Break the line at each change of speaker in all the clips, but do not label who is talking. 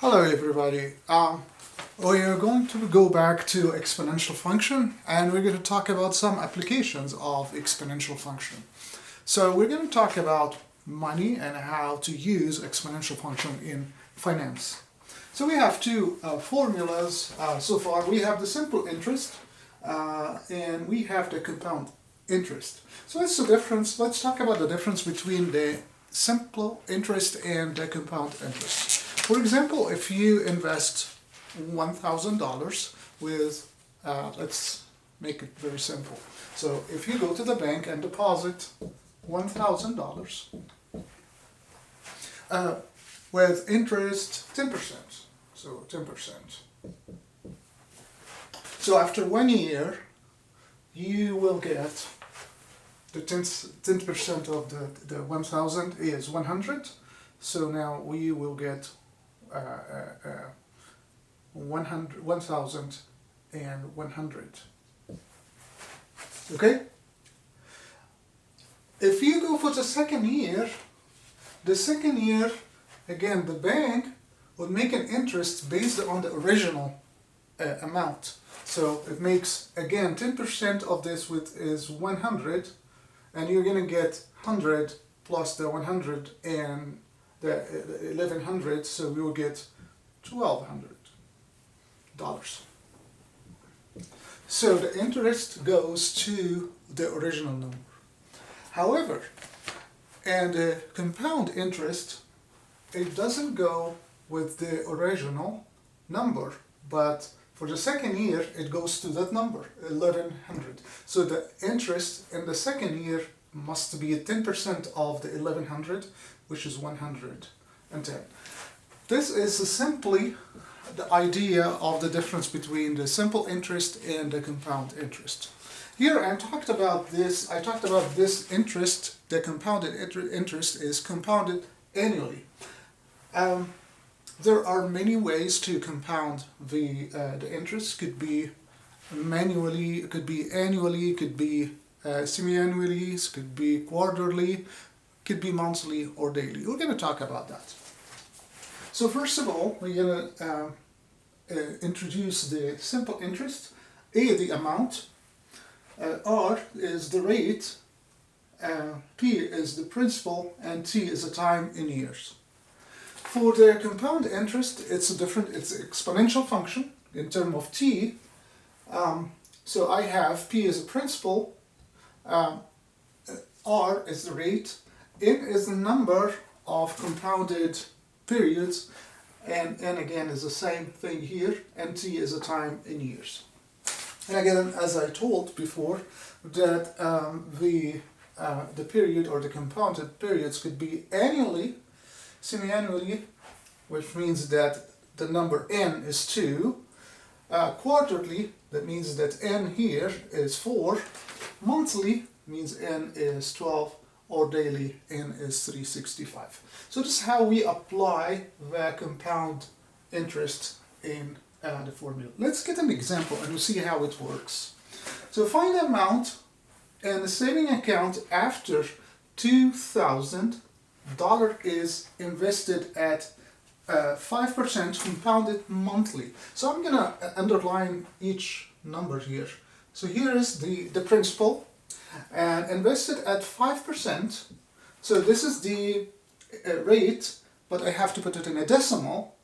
Hello everybody. We are going to go back to exponential function and we're going to talk about some applications of exponential function. So we're going to talk about money and how to use exponential function in finance. So we have two formulas so far. We have the simple interest and we have the compound interest. So what's the difference? Let's talk about the difference between the simple interest and the compound interest. For example, if you invest $1,000 with, let's make it very simple. So if you go to the bank and deposit $1,000 with interest 10%, so 10%. So after 1 year, you will get the 10% of the 1,000 is 100. So now we will get 1,100. Okay? If you go for the second year, again, the bank would make an interest based on the original amount. So it makes, again, 10% of this is 100, and you're going to get 100 plus the 100 and the 1,100, so we will get $1,200. So the interest goes to the original number. However, and the compound interest, it doesn't go with the original number, but for the second year it goes to that number, 1,100. So the interest in the second year must be 10% of the 1,100, which is 110. This is simply the idea of the difference between the simple interest and the compound interest. Here I talked about this interest, the compounded interest is compounded annually. There are many ways to compound the interest. Could be manually, it could be annually, it could be semi-annually, it could be quarterly, could be monthly or daily. We're going to talk about that. So first of all, we're going to introduce the simple interest. A, the amount, R is the rate, P is the principal, and T is the time in years. For the compound interest, it's an exponential function in terms of T. So I have P is the principal, R is the rate, N is the number of compounded periods, and N again is the same thing here, and T is the time in years. And again, as I told before, that the period or the compounded periods could be annually, semi-annually, which means that the number N is 2, quarterly, that means that N here is 4, monthly means N is 12, or daily N is 365. So this is how we apply the compound interest in the formula. Let's get an example and we'll see how it works. So find the amount in the saving account after $2,000 is invested at 5% compounded monthly. So I'm going to underline each number here. So here is the principal, and invested at 5%. So this is the rate, but I have to put it in a decimal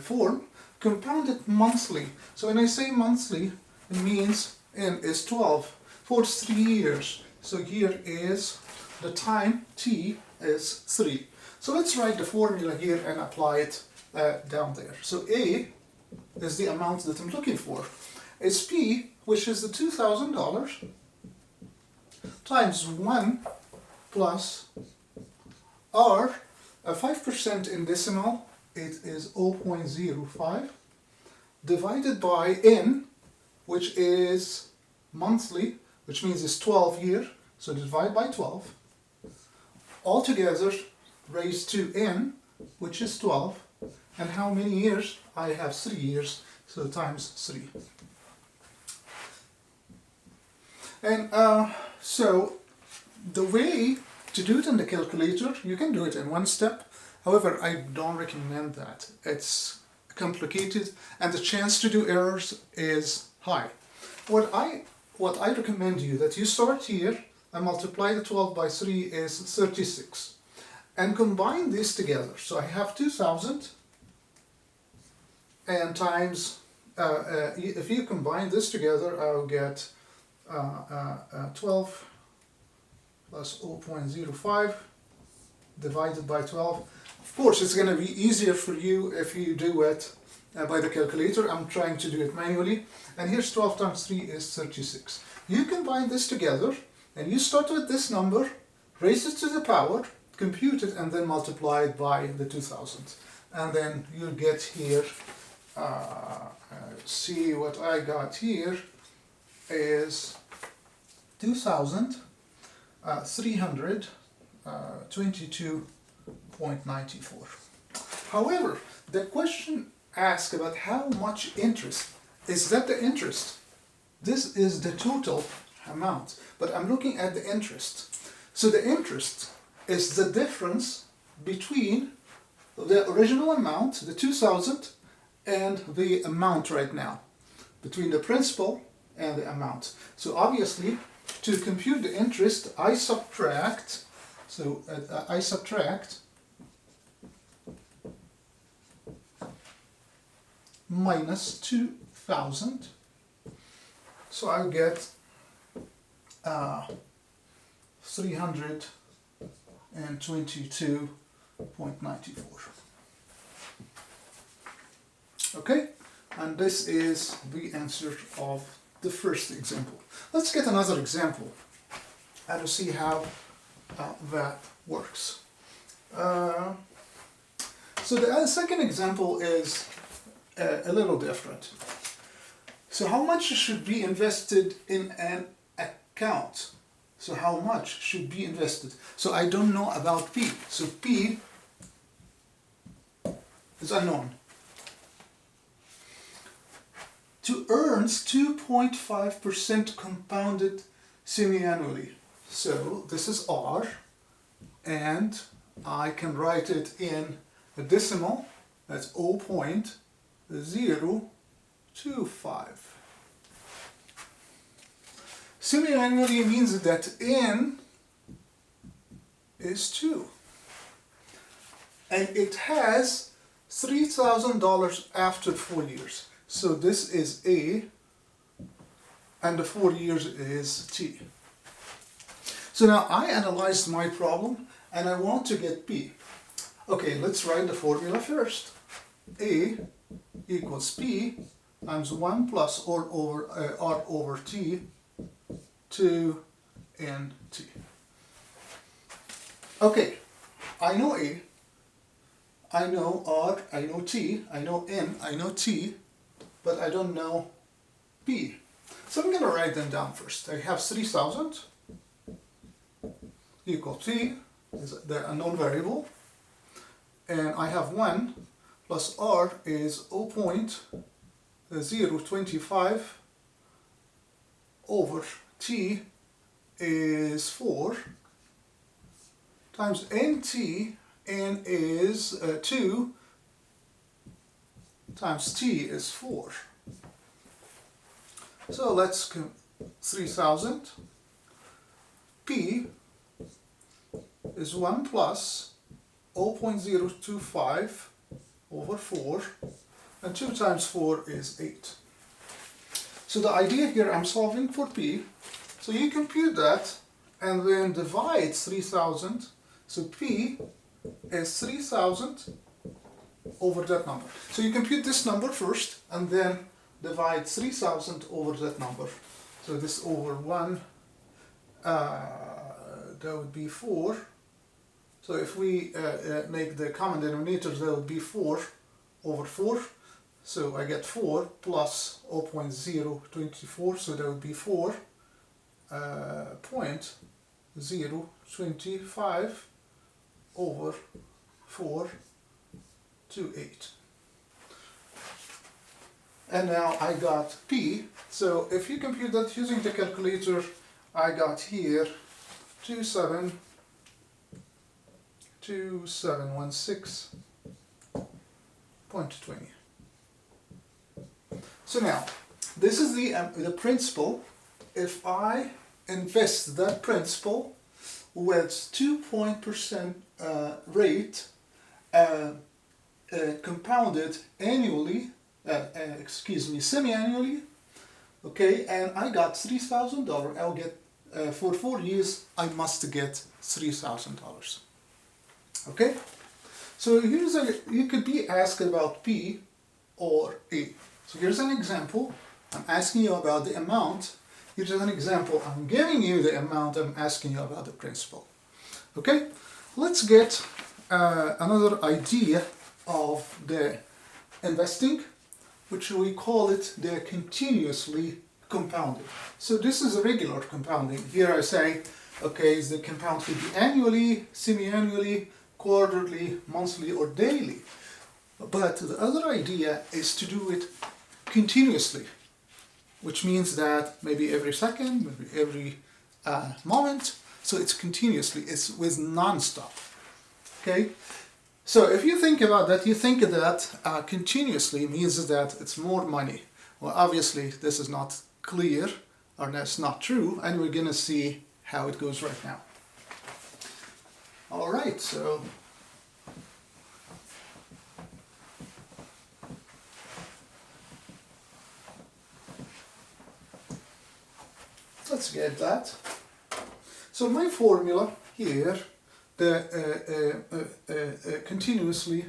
form. Compounded monthly. So when I say monthly, it means N is 12 for 3 years. So here is the time, T is 3. So let's write the formula here and apply it down there. So A is the amount that I'm looking for. Is P, which is the $2,000, times 1 plus R, 5% in decimal, it is 0.05, divided by N, which is monthly, which means it's 12 years, so divide by 12, altogether raised to N, which is 12, and how many years? I have 3 years, so times 3. And so the way to do it in the calculator, you can do it in one step, However, I don't recommend that. It's complicated and the chance to do errors is high. What I recommend you that you start here and multiply the 12 by 3 is 36 and combine these together. So I have 2000 and times, if you combine this together, I'll get 12 plus 0.05 divided by 12. Of course, it's going to be easier for you if you do it by the calculator. I'm trying to do it manually. And here's 12 times 3 is 36. You combine this together and you start with this number, raise it to the power, compute it, and then multiply it by the 2000. And then you'll get here, see what I got here is 2,322.94. However, the question asks about how much interest. Is that the interest? This is the total amount, but I'm looking at the interest. So the interest is the difference between the original amount, the 2000, and the amount right now, between the principal and the amount. So obviously, to compute the interest, I subtract, minus 2000, so I'll get 322.94. Okay, and this is the answer of the first example. Let's get another example and to see how that works. So the second example is a little different. So how much should be invested in an account? So how much should be invested? So I don't know about P. So P is unknown. To earns 2.5% compounded semi-annually. So this is R, and I can write it in a decimal. That's 0.025. Semi-annually means that N is 2. And it has $3,000 after 4 years. So this is A, and the 4 years is T. So now I analyzed my problem, and I want to get P. Okay, let's write the formula first. A equals P times 1 plus R over T, 2 NT. Okay, I know A, I know R, I know T, I know N, I know T, but I don't know P. So I'm going to write them down first. I have 3,000 equal T, is the unknown variable, and I have 1 plus R is 0.025 over T is 4 times NT, N is 2 times T is 4. So let's 3,000. P is 1 plus 0.025 over 4, and 2 times 4 is 8. So the idea here, I'm solving for P. So you compute that and then divide 3,000. So P is 3,000 over that number. So you compute this number first and then divide 3,000 over that number. So this over 1, that would be 4. So if we make the common denominators, that would be 4 over 4. So I get 4 plus 0.024, so that would be 4.025 over 428. And now I got P. So if you compute that using the calculator, I got here 2716.20. So now, this is the principal. If I invest that principal with 2% rate compounded annually, semi-annually, okay, and I got $3,000, I'll get, for 4 years, I must get $3,000. Okay? So you could be asked about P or A. So here's an example. I'm asking you about the amount. Here's an example. I'm giving you the amount. I'm asking you about the principal. Okay? Let's get another idea of the investing, which we call it the continuously compounded. So this is a regular compounding. Here I say, okay, the compound could be annually, semi-annually, quarterly, monthly, or daily. But the other idea is to do it continuously, which means that maybe every second, maybe every moment. So it's continuously, it's with non-stop. Okay? So if you think about that, you think that continuously means that it's more money. Well, obviously this is not clear, or that's not true, and we're going to see how it goes right now. All right, so let's get that. So my formula here, the continuously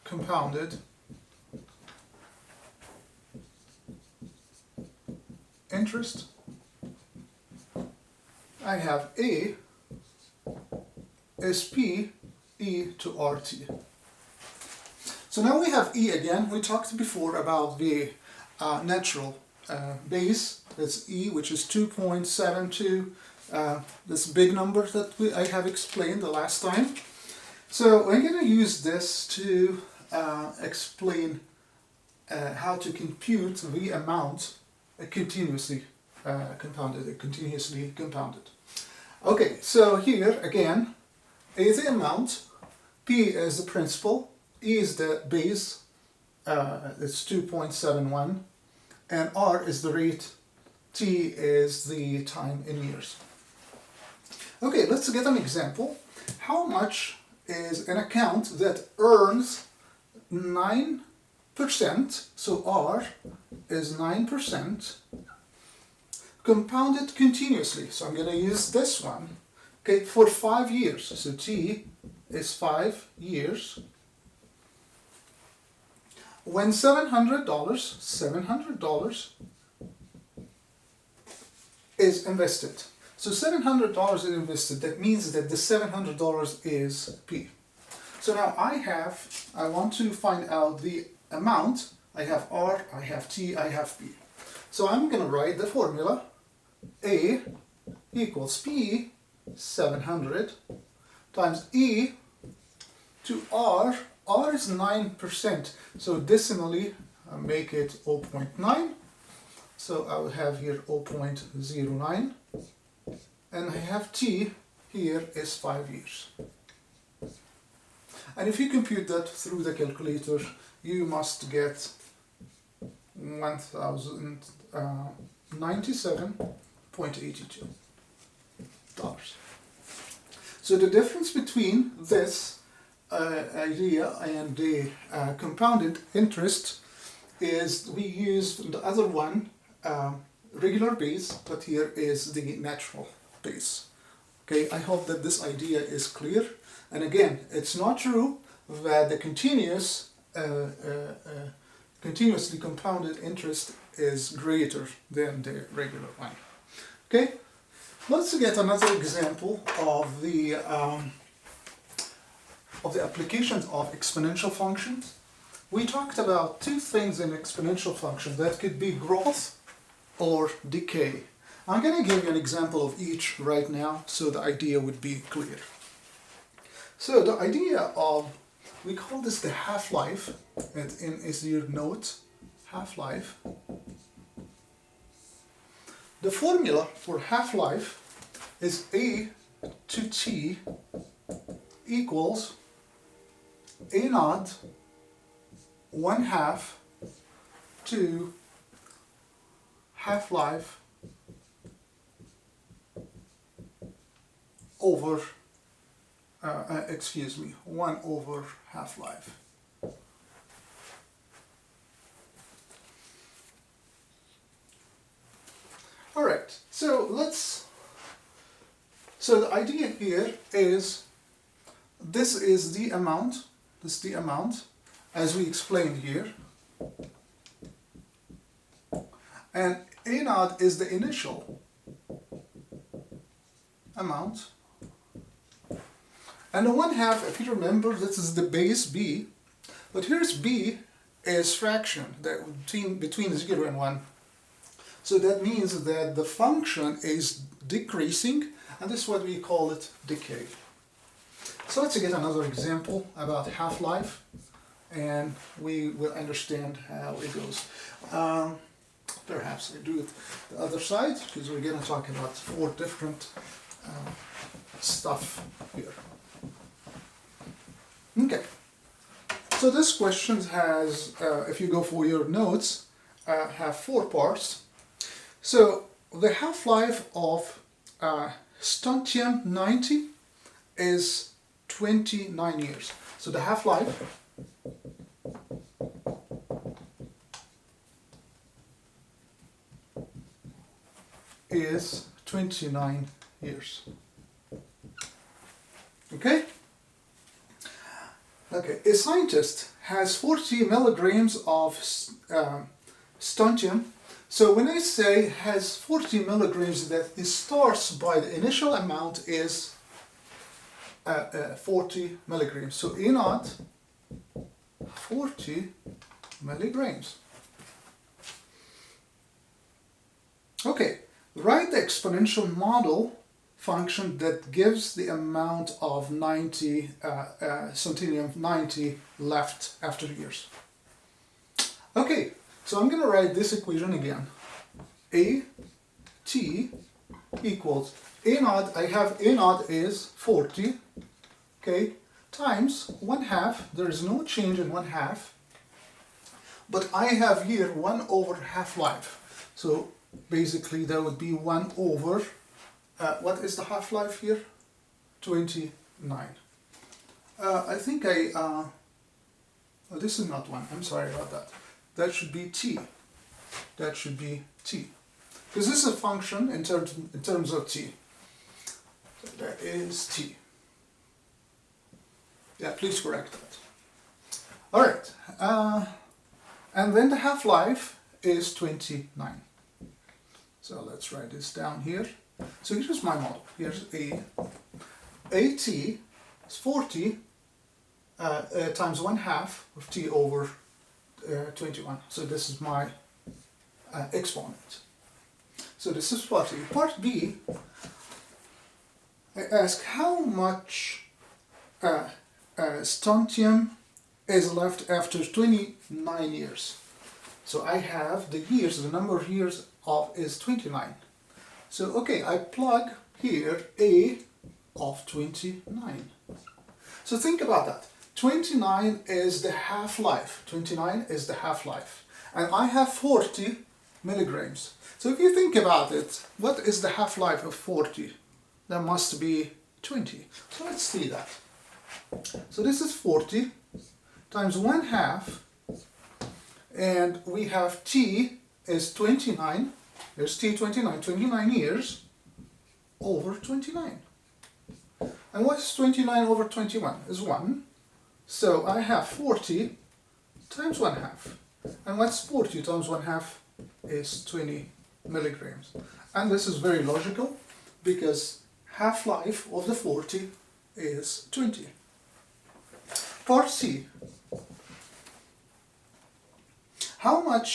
compounded interest, I have A is P e to RT. So now we have E again. We talked before about the natural base. That's E, which is 2.72, this big number that I have explained the last time. So I'm going to use this to explain how to compute the amount continuously compounded. Okay, so here again, A is the amount, P is the principal, E is the base, it's 2.71, and R is the rate, T is the time in years. Okay, let's get an example. How much is an account that earns 9%, so R is 9%, compounded continuously, so I'm going to use this one, okay, for 5 years, so T is 5 years, when $700 is invested. So $700 is invested, that means that the $700 is P. So now I want to find out the amount. I have R, I have T, I have P. So I'm going to write the formula. A equals P, 700, times E to R. R is 9%, so decimally I make it 0.9. So I will have here 0.09. And I have T here is 5 years. And if you compute that through the calculator, you must get $1,097.82. So the difference between this idea and the compounded interest is we used the other one, regular base, but here is the natural base. Okay, I hope that this idea is clear. And again, it's not true that the continuously compounded interest is greater than the regular one. Okay, let's get another example of the applications of exponential functions. We talked about two things in exponential function that could be growth or decay. I'm going to give you an example of each right now so the idea would be clear. So the idea of, we call this the half-life, and is your note, half-life. the formula for half-life is A to T equals A naught 1/2 to half-life over, 1 over half-life. Alright, so the idea here is this is the amount, as we explained here, and A naught is the initial amount, and the 1/2, if you remember, this is the base B, but here's B is fraction that between 0 and 1. So that means that the function is decreasing, and this is what we call it decay. So let's get another example about half-life, and we will understand how it goes. Perhaps I do it the other side, because we're going to talk about 4 different stuff here. Okay, so this question has, if you go for your notes, have 4 parts. So the half-life of strontium 90 is 29 years. So the half-life is 29 years. Okay? Okay, a scientist has 40 milligrams of strontium. So when I say has 40 milligrams, that it starts by the initial amount is 40 milligrams. So A naught 40 milligrams. Okay, write the exponential model function that gives the amount of 90 strontium 90 left after years. Okay, so I'm going to write this equation again. A T equals A naught, I have A naught is 40, okay, times 1/2, there is no change in 1/2, but I have here 1 over half-life. So basically that would be 1 over, what is the half-life here? 29. I think oh, this is not 1, I'm sorry about that. That should be T. That should be T. Because this is a function in terms of T. So that is T. Yeah, please correct that. Alright. And then the half-life is 29. So let's write this down here. So here's my model. Here's AT is 40 times 1/2 of T over 21. So this is my exponent. So this is part A. Part B, I ask how much strontium is left after 29 years. So I have the years, the number of years of is 29. So okay, I plug here A of 29. So think about that. 29 is the half-life. 29 is the half-life. And I have 40 milligrams. So if you think about it, what is the half-life of 40? That must be 20. So let's see that. So this is 40 times 1/2, and we have T is 29. There's T 29, 29 years over 29. And what is 29 over 21? Is 1. So I have 40 times 1/2. And what's 40 times 1/2 is 20 milligrams. And this is very logical because half-life of the 40 is 20. Part C. How much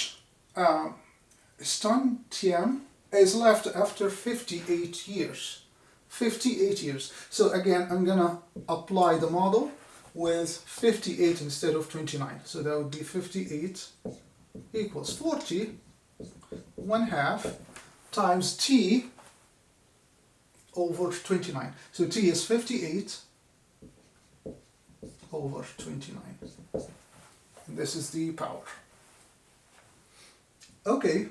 strontium is left after 58 years? 58 years. So again, I'm gonna apply the model with 58 instead of 29. So that would be 58 equals 40 1/2 times t over 29. So t is 58 over 29. And this is the power. Okay,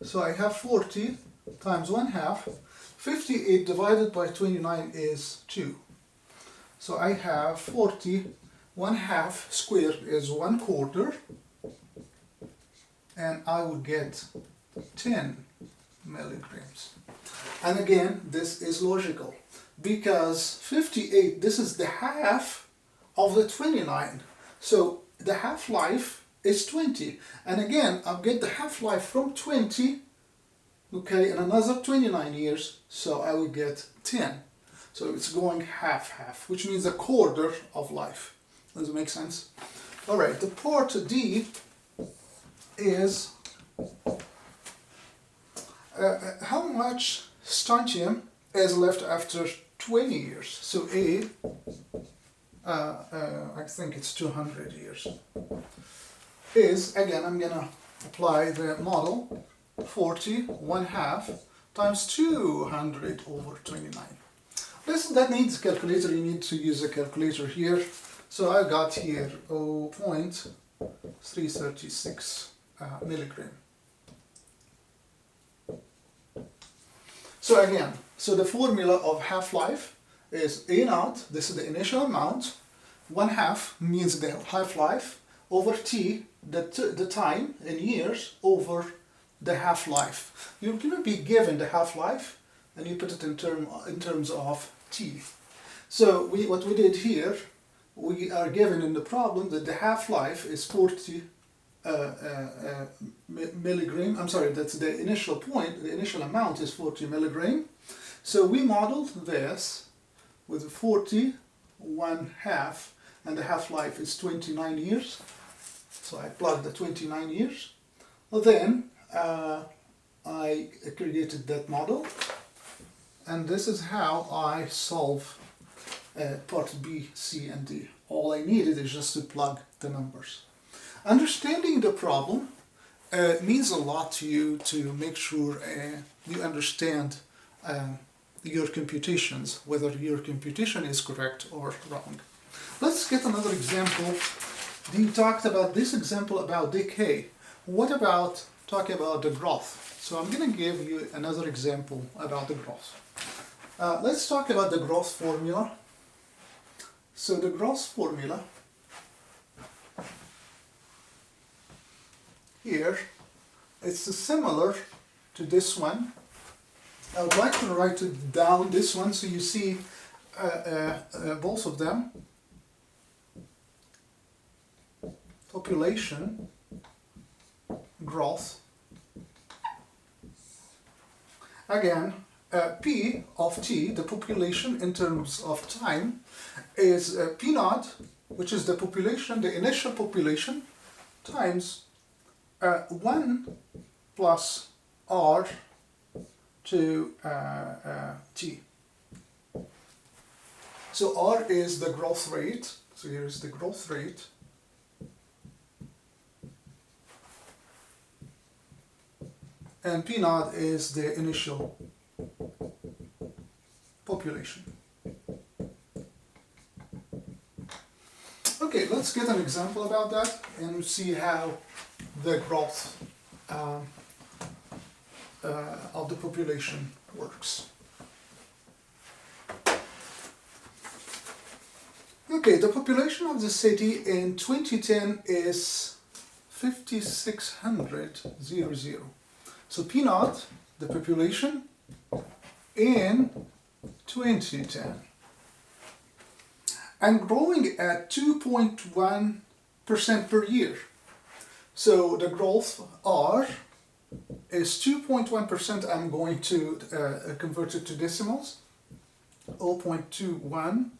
so I have 40 times 1/2. 58 divided by 29 is 2. So I have 40, 1/2 squared is 1/4, and I would get 10 milligrams. And again, this is logical, because 58, this is the half of the 29. So the half-life is 20. And again, I'll get the half-life from 20, okay, in another 29 years, so I will get 10. So it's going half-half, which means a quarter of life. Does it make sense? All right, the part D is how much strontium is left after 20 years. So A, I think it's 200 years, is, again, I'm going to apply the model, 40, 1/2 times 200 over 29. That needs a calculator. You need to use a calculator here. So I got here 0.336 milligram. So again, so the formula of half-life is A naught, this is the initial amount, 1/2 means the half-life, over T, the time in years, over the half-life. You're going to be given the half-life, and you put it in terms of T. So what we did here, we are given in the problem that the half-life is 40 milligram. I'm sorry, that's the initial point, the initial amount is 40 milligram. So we modeled this with 40, 1/2, and the half-life is 29 years. So I plugged the 29 years. Well, then I created that model, and this is how I solve part B, C, and D. All I needed is just to plug the numbers. Understanding the problem means a lot to you to make sure you understand your computations, whether your computation is correct or wrong. Let's get another example. We talked about this example about decay. What about talking about the growth? So I'm going to give you another example about the growth. Let's talk about the growth formula. So the growth formula here, it's similar to this one. I would like to write it down, this one, so you see both of them. Population growth. Again, P of T, the population in terms of time, is P naught, which is the population, the initial population, times 1 plus R to T. So R is the growth rate, so here is the growth rate, and P naught is the initial population. Okay, let's get an example about that and see how the growth of the population works. Okay, the population of the city in 2010 is 5,600. So P naught, the population in 2010, and growing at 2.1% per year. So the growth R is 2.1%. I'm going to convert it to decimals. 0.21.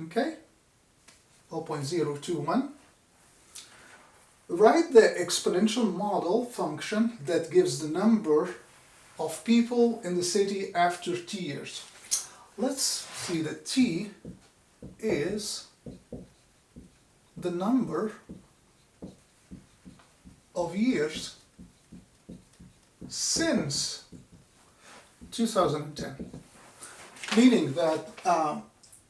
Okay, 0.021. Write the exponential model function that gives the number of people in the city after T years. Let's see that T is the number of years since 2010. Meaning that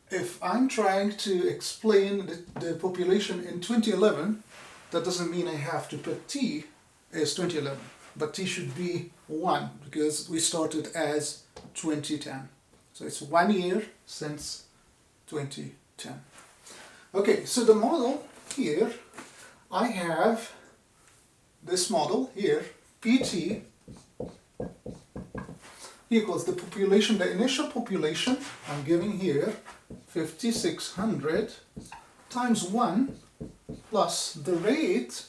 if I'm trying to explain the population in 2011, that doesn't mean I have to put t as 2011, but t should be 1 because we started as 2010. So it's 1 year since 2010. Okay, so the model here, I have this model here, PT equals the population, the initial population I'm giving here, 5,600 times 1 plus the rate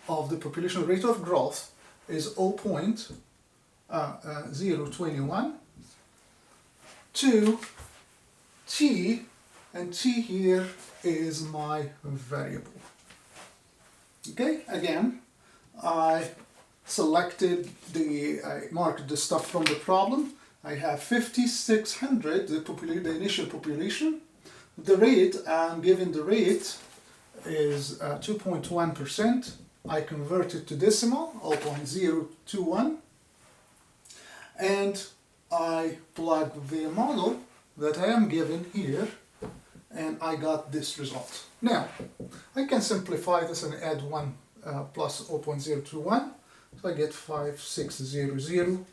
of the population, rate of growth is 0.021 to t, and t here is my variable. Okay, again, I marked the stuff from the problem. I have 5,600, the initial population. The rate, I'm given the rate is 2.1%. I convert it to decimal, 0.021. And I plug the model that I am given here, and I got this result. Now, I can simplify this and add 1 plus 0.021. So I get 5600,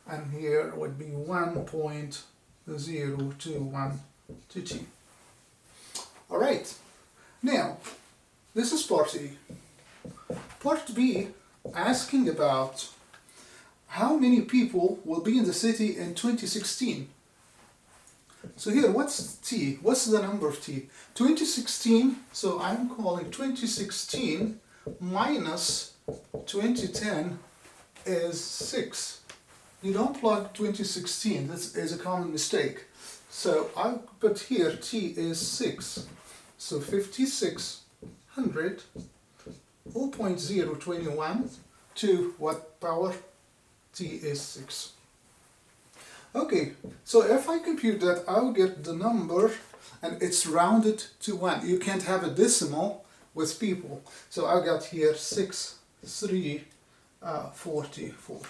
and here would be 1.021 to t. All right, now this is part A. Part B, asking about how many people will be in the city in 2016. So here, what's t? What's the number of t? 2016, so I'm calling 2016 minus 2010 is 6. You don't plug 2016, this is a common mistake. So I'll put here t is 6. So 5,600, 0.021 to what power? T is 6. Okay, so if I compute that, I'll get the number, and it's rounded to 1. You can't have a decimal with people. So I got here 6,344.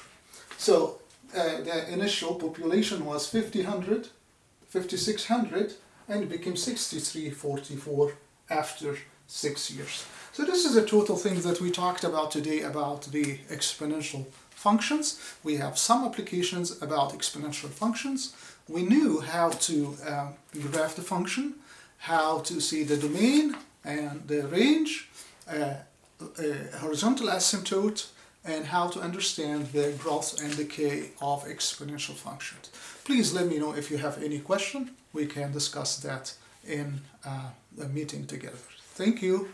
So the initial population was 5,600, and it became 6,344 after 6 years. So this is a total thing that we talked about today about the exponential functions. We have some applications about exponential functions. We knew how to graph the function, how to see the domain and the range, horizontal asymptote, and how to understand the growth and decay of exponential functions. Please let me know if you have any question. We can discuss that in a meeting together. Thank you.